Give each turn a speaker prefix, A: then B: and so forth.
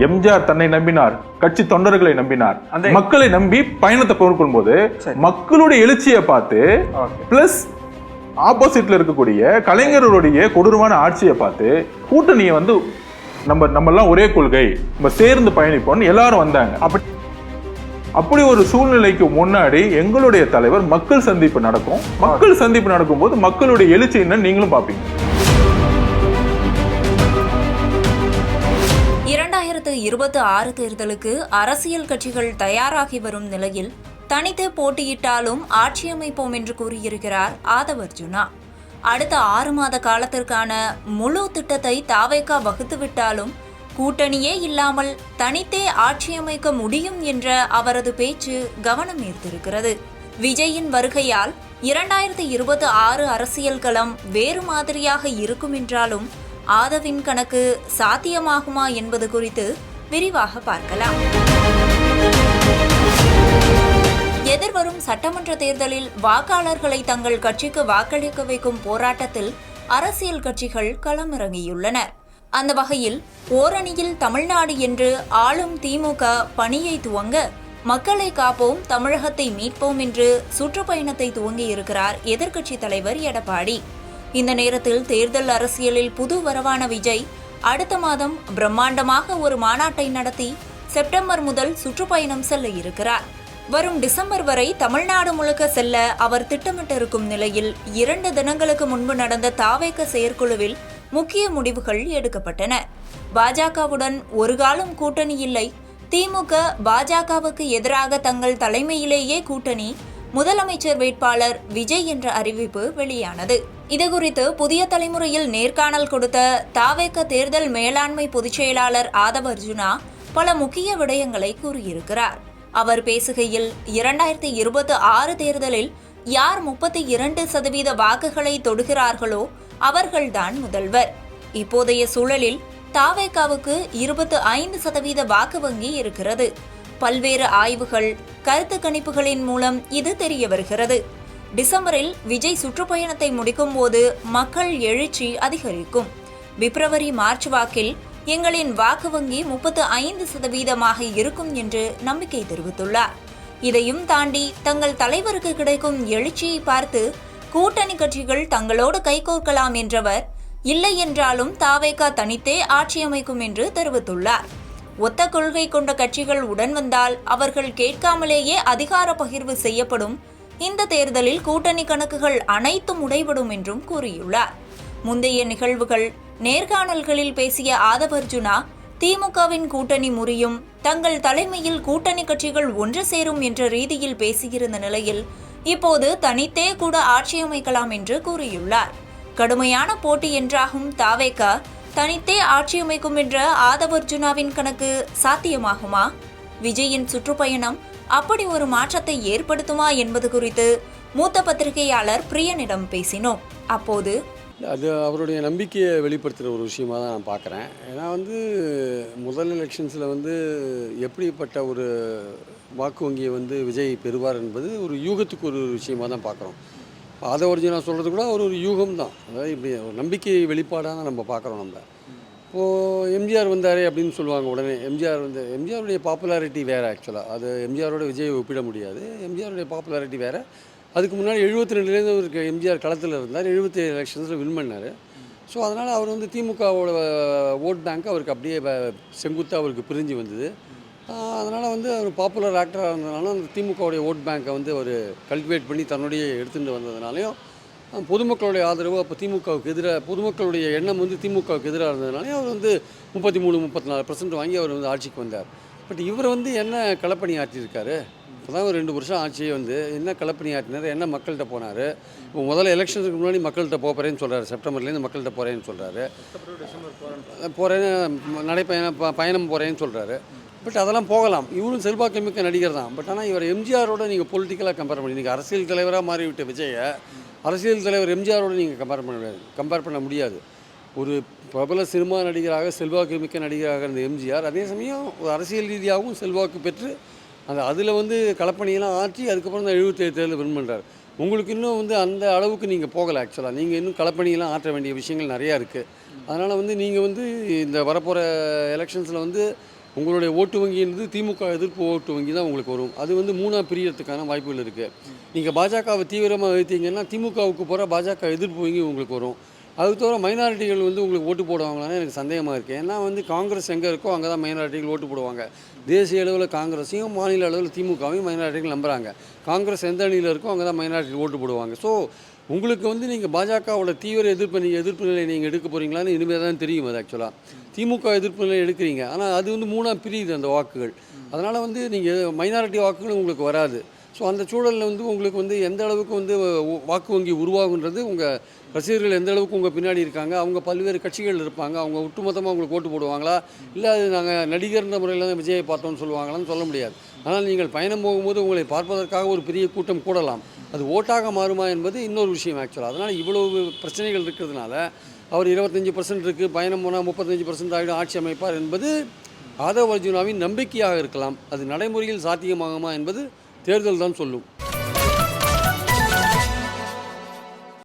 A: எம்ஜிஆர் தன்னை நம்பினார், கட்சி தொண்டர்களை நம்பினார், மக்களை நம்பி பயணத்தை மேற்கொள்ளும் போது மக்களுடைய எழுச்சியை பார்த்து பிளஸ் ஆப்போசிட்ல இருக்கக்கூடிய கலைஞருடைய கொடூரமான ஆட்சியை பார்த்து கூட்டணியை வந்து நம்ம எல்லாம் ஒரே கொள்கை, நம்ம சேர்ந்து பயணிப்போம்னு எல்லாரும் வந்தாங்க. அப்படி ஒரு சூழ்நிலைக்கு முன்னாடி எங்களுடைய தலைவர் மக்கள் சந்திப்பு நடக்கும். மக்கள் சந்திப்பு நடக்கும் போது மக்களுடைய எழுச்சி என்னன்னு நீங்களும் பாப்பீங்க.
B: 2026 தேர்தலுக்கு அரசியல் கட்சிகள் தயாராகி வரும் நிலையில் தனித்து போட்டியிட்டாலும் ஆட்சி அமைப்போம் என்று கூறியிருக்கிறார் ஆதவ் அர்ஜுனா. அடுத்த 6 மாத காலத்திற்கான முழு திட்டத்தை தாவேகா வகுத்துவிட்டாலும் கூட்டணியே இல்லாமல் தனித்தே ஆட்சி அமைக்க முடியும் என்ற அவரது பேச்சு கவனம் ஈர்த்திருக்கிறது. விஜயின் வருகையால் 2026 அரசியல் களம் வேறு மாதிரியாக இருக்கும் என்றாலும் ஆதவின் கணக்கு சாத்தியமாகுமா என்பது குறித்து விரிவாக பார்க்கலாம். எதிர்வரும் சட்டமன்ற தேர்தலில் வாக்காளர்களை தங்கள் கட்சிக்கு வாக்களிக்க வைக்கும் போராட்டத்தில் அரசியல் கட்சிகள் களமிறங்கியுள்ளனர். அந்த வகையில் ஓரணியில் தமிழ்நாடு என்று ஆளும் திமுக பணியை துவங்க மக்களை காப்போம், தமிழகத்தை மீட்போம் என்று சுற்றுப்பயணத்தை துவங்கியிருக்கிறார் எதிர்க்கட்சித் தலைவர் எடப்பாடி. இந்த நேரத்தில் தேர்தல் அரசியலில் புது வரவான விஜய் அடுத்த மாதம் பிரம்மாண்டமாக ஒரு மாநாட்டை நடத்தி செப்டம்பர் முதல் சுற்றுப்பயணம் செல்ல இருக்கிறார். வரும் டிசம்பர் வரை தமிழ்நாடு முழுக்க செல்ல அவர் திட்டமிட்டிருக்கும் நிலையில் 2 தினங்களுக்கு முன்பு நடந்த தாவேக செயற்குழுவில் முக்கிய முடிவுகள் எடுக்கப்பட்டன. பாஜகவுடன் ஒரு காலம் கூட்டணி இல்லை, திமுக பாஜகவுக்கு எதிராக தங்கள் தலைமையிலேயே கூட்டணி, முதலமைச்சர் வேட்பாளர் விஜய் என்ற அறிவிப்பு வெளியானது. இதுகுறித்து புதிய தலைமுறையில் நேர்காணல் கொடுத்த தாவேக தேர்தல் மேலாண்மை பொதுச் செயலாளர் ஆதவ் அர்ஜுனா பல முக்கிய விடயங்களை கூறியிருக்கிறார். அவர் பேசுகையில் 2026 தேர்தலில் யார் 32% வாக்குகளை தொடுகிறார்களோ அவர்கள்தான் முதல்வர். இப்போதைய சூழலில் தாவேகாவுக்கு 25% வாக்கு வங்கி இருக்கிறது. பல்வேறு ஆய்வுகள், கருத்து கணிப்புகளின் மூலம் இது தெரிய வருகிறது. டிசம்பரில் விஜய் சுற்றுப்பயணத்தை முடிக்கும் போது மக்கள் எழுச்சி அதிகரிக்கும். பிப்ரவரி மார்ச் வாக்கில் எங்களின் வாக்கு வங்கி 35% இருக்கும் என்று நம்பிக்கை தெரிவித்துள்ளார். இதையும் தாண்டி தங்கள் தலைவருக்கு கிடைக்கும் எழுச்சியை பார்த்து கூட்டணி கட்சிகள் தங்களோடு கைகோர்க்கலாம் என்றவர், இல்லை என்றாலும் தாவேகா தனித்தே ஆட்சி அமைக்கும் என்று தெரிவித்துள்ளார். ஒத்த கொள்கை கொண்ட கட்சிகள் உடன் வந்தால் அவர்கள் கேட்காமலேயே அதிகார பகிர்வு செய்யப்படும். இந்த தேர்தலில் கூட்டணி கணக்குகள் அனைத்தும் உடைபடும் என்றும் கூறியுள்ளார். முந்தைய நிகழ்வுகள், நேர்காணல்களில் பேசிய ஆதவ் அர்ஜுனா திமுகவின் கூட்டணி முறியும், தங்கள் தலைமையில் கூட்டணி கட்சிகள் ஒன்று சேரும் என்ற ரீதியில் பேசியிருந்த நிலையில் இப்போது தனித்தே கூட ஆட்சி அமைக்கலாம் என்று கூறியுள்ளார். கடுமையான போட்டி என்றாகும் தாவேகா தனித்தே ஆட்சி அமைக்கும் என்ற ஆதவ் அர்ஜுனாவின் கணக்கு சாத்தியமாகுமா? விஜயின் சுற்றுப்பயணம் அப்படி ஒரு மாற்றத்தை ஏற்படுத்துமா என்பது குறித்து மூத்த பத்திரிகையாளர் பிரியனிடம் பேசினோம். அப்போது
C: அது அவருடைய நம்பிக்கையை வெளிப்படுத்துகிற ஒரு விஷயமாக தான் நான் பார்க்குறேன். ஏன்னா முதல் எலெக்ஷன்ஸில் எப்படிப்பட்ட ஒரு வாக்கு வங்கியை விஜய் பெறுவார் என்பது ஒரு யூகத்துக்கு ஒரு விஷயமாக தான் பார்க்குறோம். ஆதவ் அர்ஜுனா சொல்கிறது கூட ஒரு யூகம் தான். அதாவது இப்படி ஒரு நம்பிக்கை வெளிப்பாடாக தான் நம்ம பார்க்குறோம். இப்போது எம்ஜிஆர் வந்தார் அப்படின்னு சொல்லுவாங்க. உடனே எம்ஜிஆருடைய பாப்புலாரிட்டி வேறு. ஆக்சுவலாக அது எம்ஜிஆரோட விஜய் ஒப்பிட முடியாது. எம்ஜிஆருடைய பாப்புலாரிட்டி வேறு. அதுக்கு முன்னாடி 72லேருந்து அவருக்கு எம்ஜிஆர் களத்தில் இருந்தார். 77 எலெக்ஷன்ஸில் வின் பண்ணார். ஸோ அதனால் அவர் திமுகவோட ஓட் பேங்க் அவருக்கு அப்படியே செங்குத்தாக அவருக்கு பிரிஞ்சு வந்தது. அதனால் அவர் பாப்புலர் ஆக்டராக இருந்ததுனாலும் அந்த திமுகவுடைய ஓட் பேங்க்கை அவர் கல்டிவேட் பண்ணி தன்னுடைய எடுத்துகிட்டு வந்ததுனாலையும் பொதுமக்களுடைய ஆதரவு அப்போ திமுகவுக்கு எதிராக, பொதுமக்களுடைய எண்ணம் திமுகவுக்கு எதிராக இருந்ததுனாலையும் அவர் 33-34% வாங்கி அவர் ஆட்சிக்கு வந்தார். பட் இவர் என்ன களப்பணி ஆற்றியிருக்காரு? இப்போ தான் ஒரு 2 வருஷம் ஆட்சி என்ன களப்பணி ஆற்றினார், என்ன மக்கள்கிட்ட போனார்? இப்போ முதல்ல எலெக்ஷனுக்கு முன்னாடி மக்கள்கிட்ட போகிறேன்னு சொல்கிறாரு. செப்டம்பர்லேருந்து மக்கள்கிட்ட போகிறேன்னு சொல்கிறாரு. பயணம் போகிறேன்னு சொல்கிறாரு. பட் அதெல்லாம் போகலாம். இவரும் செல்வாக்கு மிக்க நடிகர் தான். பட் ஆனால் இவர் எம்ஜிஆரோட நீங்கள் பொலிட்டிக்கலாக கம்பேர் பண்ணி, நீங்கள் அரசியல் தலைவராக மாறிவிட்ட விஜயை அரசியல் தலைவர் எம்ஜிஆரோடு நீங்கள் கம்பேர் பண்ண முடியாது. ஒரு பிரபல சினிமா நடிகராக, செல்வாக்கு மிக்க நடிகராக இருந்த எம்ஜிஆர் அதே சமயம் ஒரு அரசியல் ரீதியாகவும் செல்வாக்கு பெற்று அதில் களப்பணியெல்லாம் ஆற்றி அதுக்கப்புறம் தான் 77 தேர்தலில் வின் பண்ணுறாரு. உங்களுக்கு இன்னும் அந்த அளவுக்கு நீங்கள் போகலை. ஆக்சுவலாக நீங்கள் இன்னும் களப்பணியெல்லாம் ஆற்ற வேண்டிய விஷயங்கள் நிறையா இருக்குது. அதனால் நீங்கள் இந்த வரப்போகிற எலெக்ஷன்ஸில் உங்களுடைய ஓட்டு வங்கின்றது திமுக எதிர்ப்பு ஓட்டு வங்கி தான் உங்களுக்கு வரும். அது வந்து 3ஆக பிரியறதுக்கான வாய்ப்புகள் இருக்குது. நீங்கள் பாஜகவை தீவிரமாக வைத்தீங்கன்னா திமுகவுக்கு போகிற பாஜக எதிர்ப்பு வங்கி உங்களுக்கு வரும். அது தவிர மைனாரிட்டிகள் வந்து உங்களுக்கு ஓட்டு போடுவாங்களான்னு எனக்கு சந்தேகமாக இருக்குது. ஏன்னா வந்து காங்கிரஸ் எங்கே இருக்கோ அங்கே தான் மைனாரிட்டிகள் ஓட்டு போடுவாங்க. தேசிய அளவில் காங்கிரஸையும் மாநில அளவில் திமுகவையும் மைனாரிட்டிகள் நம்புகிறாங்க. காங்கிரஸ் எந்த அணியில் இருக்கோ அங்கே தான் மைனாரிட்டிகள் ஓட்டு போடுவாங்க. ஸோ உங்களுக்கு வந்து நீங்கள் பாஜகவோட தீவிர எதிர்ப்பு நிலை நீங்கள் எடுக்க போகிறீங்களான்னு இனிமேல் தான் தெரியும். அது ஆக்சுவலாக திமுக எதிர்ப்பு நிலை எடுக்கிறீங்க, ஆனால் அது வந்து 3ஆக பிரியுது அந்த வாக்குகள். அதனால் வந்து நீங்கள் மைனாரிட்டி வாக்குகள் உங்களுக்கு வராது. ஸோ அந்த சூழலில் வந்து உங்களுக்கு வந்து எந்த அளவுக்கு வந்து வாக்கு வங்கி உருவாகுன்றது உங்கள் ரசிகர்கள் எந்த அளவுக்கு உங்கள் பின்னாடி இருக்காங்க, அவங்க பல்வேறு கட்சிகள் இருப்பாங்க, அவங்க ஒட்டுமொத்தமாக உங்களுக்கு ஓட்டு போடுவாங்களா, இல்லை அது நாங்கள் நடிகர்ன்ற முறையில் தான் விஜயை பார்த்தோம்னு சொல்லுவாங்களான்னு சொல்ல முடியாது. ஆனால் நீங்கள் பயணம் போகும்போது உங்களை பார்ப்பதற்காக ஒரு பெரிய கூட்டம் கூடலாம். அது ஓட்டாக மாறுமா என்பது இன்னொரு விஷயம் ஆக்சுவலாக. அதனால் இவ்வளவு பிரச்சனைகள் இருக்கிறதுனால அவர் 25% இருக்குது, பயணம் போனால் 35% ஆகிடும், ஆட்சி அமைப்பார் என்பது ஆதவ் அர்ஜுனாவின் நம்பிக்கையாக இருக்கலாம். அது நடைமுறையில் சாத்தியமாகுமா என்பது தேர்தல் தான் சொல்லும்.